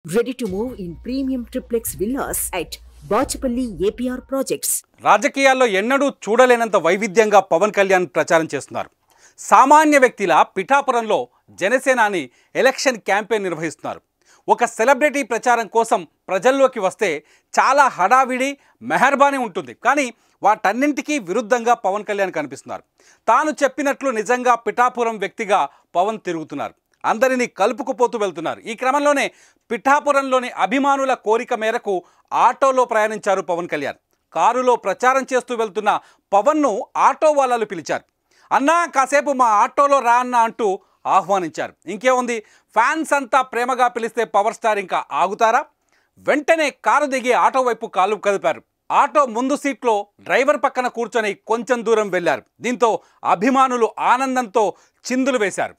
Ready to move in premium triplex villas at Bachapalli APR Projects. రాజకీయాల్లో ఎన్నడూ చూడలేనంత వైవిధ్యంగా పవన్ కళ్యాణ్ ప్రచారం చేస్తున్నారు. సామాన్య వ్యక్తిలా పిఠాపురంలో జనసేనాని ఎలక్షన్ క్యాంపెయిన్ నిర్వహిస్తున్నారు. ఒక సెలబ్రిటీ ప్రచారం కోసం ప్రజల్లోకి వస్తే చాలా హడావిడి మెహర్బానీ ఉంటుంది. కానీ వాటన్నింటికీ విరుద్ధంగా పవన్ కళ్యాణ్ కనిపిస్తున్నారు. తాను చెప్పినట్లు నిజంగా పిఠాపురం వ్యక్తిగా పవన్ తిరుగుతున్నారు. అందరినీ కలుపుకుపోతూ వెళ్తున్నారు. ఈ క్రమంలోనే పిఠాపురంలోని అభిమానుల కోరిక మేరకు ఆటోలో ప్రయాణించారు పవన్ కళ్యాణ్. కారులో ప్రచారం చేస్తూ వెళ్తున్న పవన్ను ఆటో వాళ్ళు పిలిచారు. అన్నా కాసేపు మా ఆటోలో రా అన్న అంటూ ఆహ్వానించారు. ఇంకేముంది, ఫ్యాన్స్ అంతా ప్రేమగా పిలిస్తే పవర్ స్టార్ ఇంకా ఆగుతారా? వెంటనే కారు దిగి ఆటో వైపు కాలు కదిపారు. ఆటో ముందు సీట్లో డ్రైవర్ పక్కన కూర్చొని కొంచెం దూరం వెళ్ళారు. దీంతో అభిమానులు ఆనందంతో చిందులు వేశారు.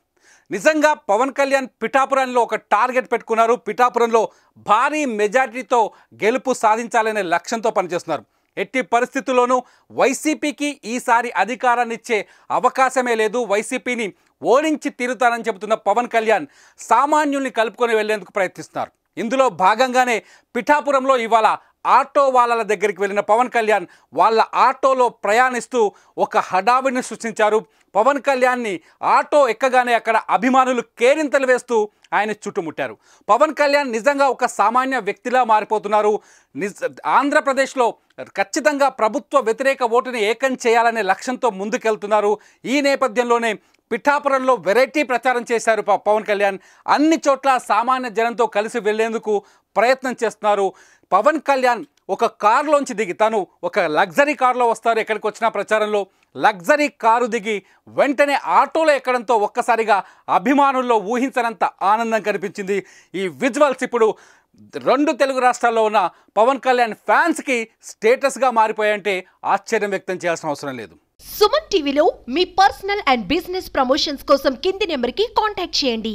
నిజంగా పవన్ కళ్యాణ్ పిఠాపురంలో ఒక టార్గెట్ పెట్టుకున్నారు. పిఠాపురంలో భారీ మెజారిటీతో గెలుపు సాధించాలనే లక్ష్యంతో పనిచేస్తున్నారు. ఎట్టి పరిస్థితుల్లోనూ వైసీపీకి ఈసారి అధికారాన్ని ఇచ్చే అవకాశమే లేదు. వైసీపీని ఓడించి తీరుతారని చెబుతున్న పవన్ కళ్యాణ్ సామాన్యుల్ని కలుపుకొని వెళ్లేందుకు ప్రయత్నిస్తున్నారు. ఇందులో భాగంగానే పిఠాపురంలో ఇవాళ ఆటో వాళ్ళ దగ్గరికి వెళ్ళిన పవన్ కళ్యాణ్ వాళ్ళ ఆటోలో ప్రయాణిస్తూ ఒక హడావిడిని సృష్టించారు. పవన్ కళ్యాణ్ని ఆటో ఎక్కగానే అక్కడ అభిమానులు కేరింతలు వేస్తూ ఆయన చుట్టుముట్టారు. పవన్ కళ్యాణ్ నిజంగా ఒక సామాన్య వ్యక్తిలా మారిపోతున్నారు. ఆంధ్రప్రదేశ్లో ఖచ్చితంగా ప్రభుత్వ వ్యతిరేక ఓటుని ఏకం చేయాలనే లక్ష్యంతో ముందుకెళ్తున్నారు. ఈ నేపథ్యంలోనే పిఠాపురంలో వెరైటీ ప్రచారం చేశారు పవన్ కళ్యాణ్. అన్ని చోట్ల సామాన్య జనంతో కలిసి వెళ్లేందుకు ప్రయత్నం చేస్తున్నారు. పవన్ కళ్యాణ్ ఒక కారులోంచి దిగి, తను ఒక లగ్జరీ కారులో వస్తారు. ఎక్కడికి వచ్చిన ప్రచారంలో లగ్జరీ కారు దిగి వెంటనే ఆటోలో ఎక్కడంతో ఒక్కసారిగా అభిమానుల్లో ఊహించనంత ఆనందం కనిపించింది. ఈ విజువల్స్ ఇప్పుడు 2 తెలుగు రాష్ట్రాల్లో ఉన్న పవన్ కళ్యాణ్ ఫ్యాన్స్కి స్టేటస్గా మారిపోయాయంటే ఆశ్చర్యం వ్యక్తం చేయాల్సిన అవసరం లేదు. సుమన్ టీవీలో మీ పర్సనల్ అండ్ బిజినెస్ ప్రమోషన్స్ కోసం కింది నెంబర్కి కాంటాక్ట్ చేయండి.